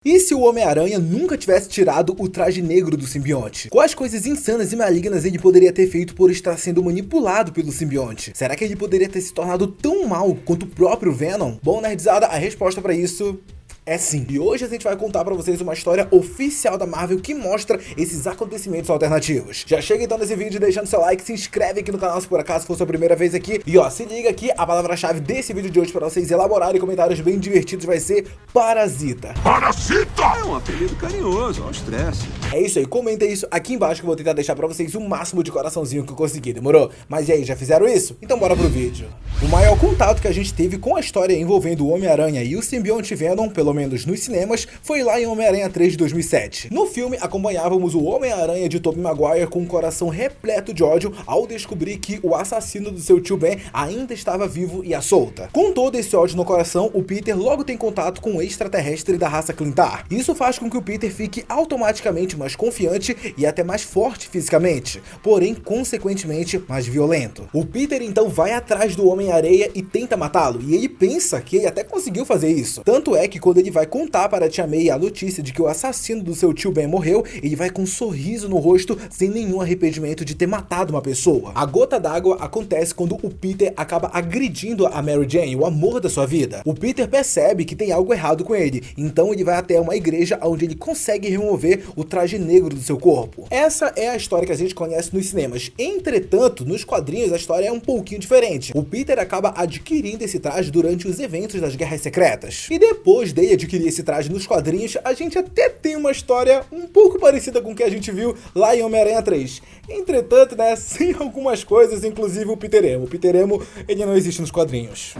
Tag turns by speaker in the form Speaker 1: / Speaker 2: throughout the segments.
Speaker 1: E se o Homem-Aranha nunca tivesse tirado o traje negro do simbionte? Quais coisas insanas e malignas ele poderia ter feito por estar sendo manipulado pelo simbionte? Será que ele poderia ter se tornado tão mal quanto o próprio Venom? Bom, nerdizada, a resposta para isso é sim. E hoje a gente vai contar pra vocês uma história oficial da Marvel que mostra esses acontecimentos alternativos. Já chega então nesse vídeo deixando seu like, se inscreve aqui no canal se por acaso for sua primeira vez aqui. E ó, se liga aqui, a palavra-chave desse vídeo de hoje para vocês elaborarem comentários bem divertidos vai ser Parasita.
Speaker 2: Parasita! É um apelido carinhoso, ao estresse.
Speaker 1: É isso aí, comenta isso aqui embaixo que eu vou tentar deixar pra vocês o máximo de coraçãozinho que eu conseguir, demorou? Mas e aí, já fizeram isso? Então bora pro vídeo. O maior contato que a gente teve com a história envolvendo o Homem-Aranha e o simbionte Venom, pelo menos nos cinemas, foi lá em Homem-Aranha 3 de 2007. No filme, acompanhávamos o Homem-Aranha de Tobey Maguire com um coração repleto de ódio ao descobrir que o assassino do seu tio Ben ainda estava vivo e à solta. Com todo esse ódio no coração, o Peter logo tem contato com um extraterrestre da raça Clintar. Isso faz com que o Peter fique automaticamente mais confiante e até mais forte fisicamente, porém, consequentemente, mais violento. O Peter então vai atrás do Homem-Areia e tenta matá-lo, e ele pensa que ele até conseguiu fazer isso. Tanto é que quando ele vai contar para a Tia May a notícia de que o assassino do seu tio Ben morreu, ele vai com um sorriso no rosto, sem nenhum arrependimento de ter matado uma pessoa. A gota d'água acontece quando o Peter acaba agredindo a Mary Jane, o amor da sua vida. O Peter percebe que tem algo errado com ele, então ele vai até uma igreja onde ele consegue remover o traje negro do seu corpo. Essa é a história que a gente conhece nos cinemas. Entretanto, nos quadrinhos a história é um pouquinho diferente. O Peter acaba adquirindo esse traje durante os eventos das Guerras Secretas. E depois dele adquirir esse traje nos quadrinhos, a gente até tem uma história um pouco parecida com o que a gente viu lá em Homem-Aranha 3. Entretanto, né, sem algumas coisas, inclusive o Peter Emo. O Peter Emo, ele não existe nos quadrinhos.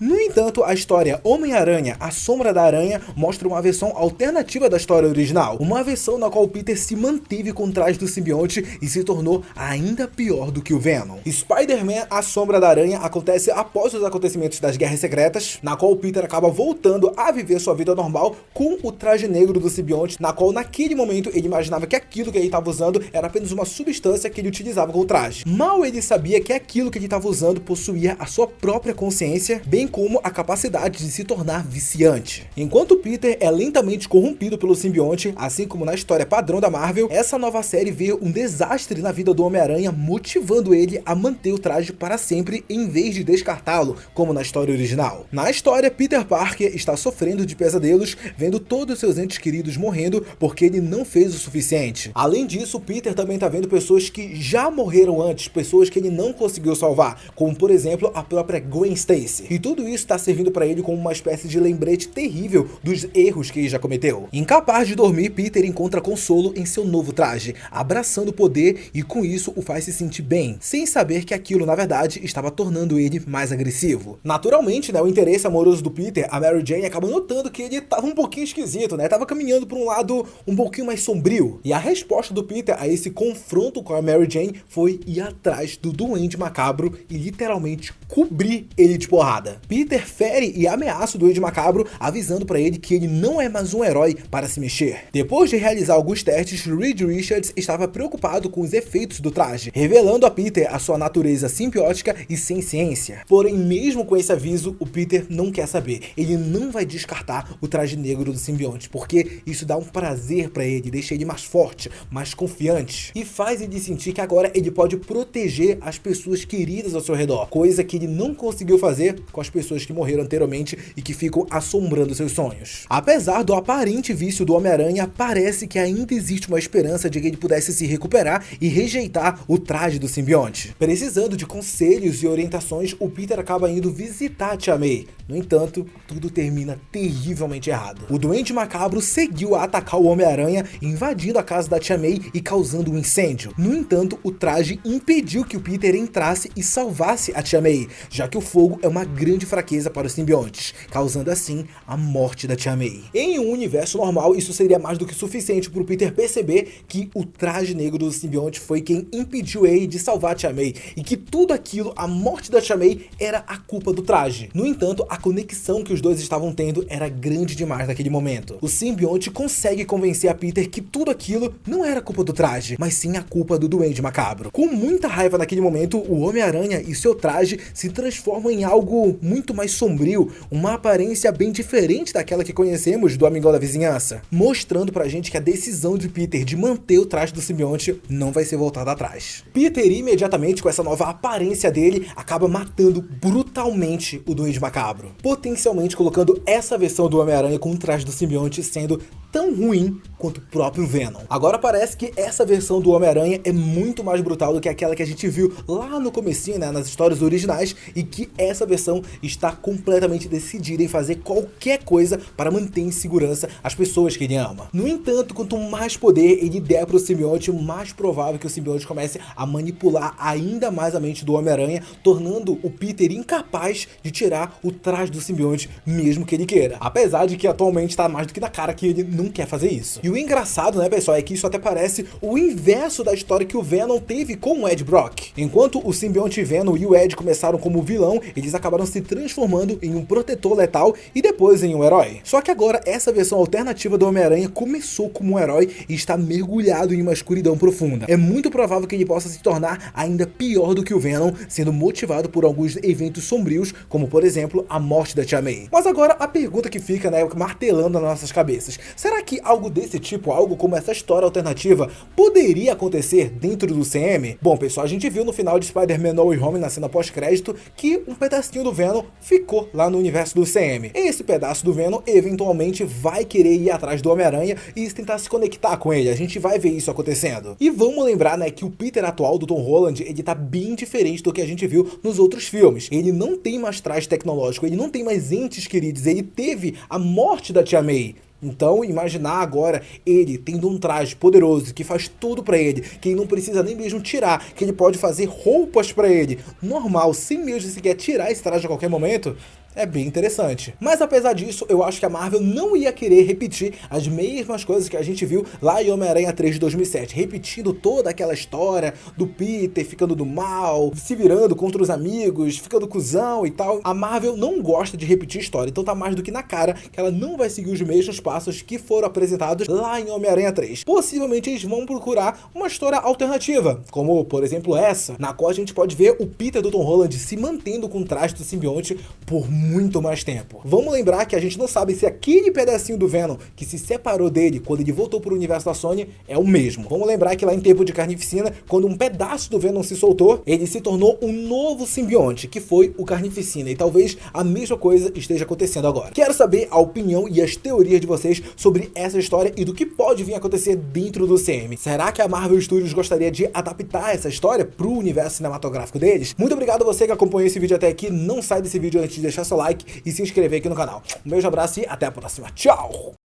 Speaker 1: No entanto, a história Homem-Aranha, A Sombra da Aranha, mostra uma versão alternativa da história original. Uma versão na qual Peter se manteve com o traje do simbionte e se tornou ainda pior do que o Venom. Spider-Man, A Sombra da Aranha acontece após os acontecimentos das Guerras Secretas, na qual Peter acaba voltando a viver sua vida normal com o traje negro do simbionte, na qual naquele momento ele imaginava que aquilo que ele estava usando era apenas uma substância que ele utilizava com o traje. Mal ele sabia que aquilo que ele estava usando possuía a sua própria consciência, bem como a capacidade de se tornar viciante. Enquanto Peter é lentamente corrompido pelo simbionte, assim como na história padrão da Marvel, essa nova série vê um desastre na vida do Homem-Aranha, motivando ele a manter o traje para sempre em vez de descartá-lo, como na história original. Na história, Peter Parker está sofrendo de pesadelos, vendo todos seus entes queridos morrendo porque ele não fez o suficiente. Além disso, Peter também está vendo pessoas que já morreram antes, pessoas que ele não conseguiu salvar, como por exemplo a própria Gwen Stacy. E tudo isso está servindo para ele como uma espécie de lembrete terrível dos erros que ele já cometeu. Incapaz de dormir, Peter encontra consolo em seu novo traje, abraçando o poder e com isso o faz se sentir bem, sem saber que aquilo na verdade estava tornando ele mais agressivo. Naturalmente, né, o interesse amoroso do Peter, a Mary Jane, acaba notando que ele estava um pouquinho esquisito, né, tava caminhando por um lado um pouquinho mais sombrio. E a resposta do Peter a esse confronto com a Mary Jane foi ir atrás do Duende Macabro e literalmente cobrir ele de porrada. Peter fere e ameaça o Duende Macabro, avisando para ele que ele não é mais um herói para se mexer. Depois de realizar alguns testes, Reed Richards estava preocupado com os efeitos do traje, revelando a Peter a sua natureza simbiótica e sem ciência. Porém, mesmo com esse aviso, o Peter não quer saber. Ele não vai descartar o traje negro do simbionte, porque isso dá um prazer para ele, deixa ele mais forte, mais confiante, e faz ele sentir que agora ele pode proteger as pessoas queridas ao seu redor, coisa que ele não conseguiu fazer com as pessoas que morreram anteriormente e que ficam assombrando seus sonhos. Apesar do aparente vício do Homem-Aranha, parece que ainda existe uma esperança de que ele pudesse se recuperar e rejeitar o traje do simbionte. Precisando de conselhos e orientações, o Peter acaba indo visitar a Tia May. No entanto, tudo termina terrivelmente errado. O Duende Macabro seguiu a atacar o Homem-Aranha, invadindo a casa da Tia May e causando um incêndio. No entanto, o traje impediu que o Peter entrasse e salvasse a Tia May, já que o fogo é uma grande fraqueza surpresa para os simbiontes, causando assim a morte da Tia May. Em um universo normal, isso seria mais do que suficiente para o Peter perceber que o traje negro do simbionte foi quem impediu ele de salvar a Tia May, e que tudo aquilo, a morte da Tia May, era a culpa do traje. No entanto, a conexão que os dois estavam tendo era grande demais naquele momento. O simbionte consegue convencer a Peter que tudo aquilo não era culpa do traje, mas sim a culpa do Duende Macabro. Com muita raiva naquele momento, o Homem-Aranha e seu traje se transformam em algo muito mais sombrio, uma aparência bem diferente daquela que conhecemos do Amigão da Vizinhança, mostrando pra gente que a decisão de Peter de manter o traje do simbionte não vai ser voltada atrás. Peter, imediatamente com essa nova aparência dele, acaba matando brutalmente o Duende Macabro, potencialmente colocando essa versão do Homem-Aranha com o traje do simbionte sendo tão ruim quanto o próprio Venom. Agora parece que essa versão do Homem-Aranha é muito mais brutal do que aquela que a gente viu lá no comecinho, né, nas histórias originais, e que essa versão está completamente decidida em fazer qualquer coisa para manter em segurança as pessoas que ele ama. No entanto, quanto mais poder ele der para o simbionte, mais provável que o simbionte comece a manipular ainda mais a mente do Homem-Aranha, tornando o Peter incapaz de tirar o traje do simbionte, mesmo que ele queira. Apesar de que atualmente está mais do que na cara que ele não quer fazer isso. E o engraçado, né, pessoal, é que isso até parece o inverso da história que o Venom teve com o Ed Brock. Enquanto o simbionte Venom e o Ed começaram como vilão, eles acabaram se transformando em um protetor letal e depois em um herói. Só que agora essa versão alternativa do Homem-Aranha começou como um herói e está mergulhado em uma escuridão profunda. É muito provável que ele possa se tornar ainda pior do que o Venom, sendo motivado por alguns eventos sombrios, como por exemplo a morte da Tia May. Mas agora a pergunta que fica, né, martelando nas nossas cabeças: será que algo desse tipo, algo como essa história alternativa, poderia acontecer dentro do CM? Bom, pessoal, a gente viu no final de Spider-Man No Way Home, na cena pós-crédito, que um pedacinho do Venom ficou lá no universo do CM. Esse pedaço do Venom eventualmente vai querer ir atrás do Homem-Aranha e tentar se conectar com ele. A gente vai ver isso acontecendo. E vamos lembrar, né, que o Peter atual do Tom Holland, ele tá bem diferente do que a gente viu nos outros filmes. Ele não tem mais traje tecnológico, ele não tem mais entes queridos, ele teve a morte da Tia May. Então, imaginar agora ele tendo um traje poderoso que faz tudo pra ele, que ele não precisa nem mesmo tirar, que ele pode fazer roupas pra ele, normal, sem mesmo sequer tirar esse traje a qualquer momento, é bem interessante. Mas apesar disso, eu acho que a Marvel não ia querer repetir as mesmas coisas que a gente viu lá em Homem-Aranha 3 de 2007, repetindo toda aquela história do Peter ficando do mal, se virando contra os amigos, ficando cuzão e tal. A Marvel não gosta de repetir história, então tá mais do que na cara que ela não vai seguir os mesmos passos que foram apresentados lá em Homem-Aranha 3. Possivelmente eles vão procurar uma história alternativa, como por exemplo essa, na qual a gente pode ver o Peter do Tom Holland se mantendo com o traje do simbionte por muito mais tempo. Vamos lembrar que a gente não sabe se aquele pedacinho do Venom que se separou dele quando ele voltou para o universo da Sony é o mesmo. Vamos lembrar que lá em Tempo de Carnificina, quando um pedaço do Venom se soltou, ele se tornou um novo simbionte, que foi o Carnificina, e talvez a mesma coisa esteja acontecendo agora. Quero saber a opinião e as teorias de vocês sobre essa história e do que pode vir a acontecer dentro do CM. Será que a Marvel Studios gostaria de adaptar essa história para o universo cinematográfico deles? Muito obrigado a você que acompanhou esse vídeo até aqui. Não sai desse vídeo antes de deixar seu like e se inscrever aqui no canal. Um beijo, abraço e até a próxima. Tchau!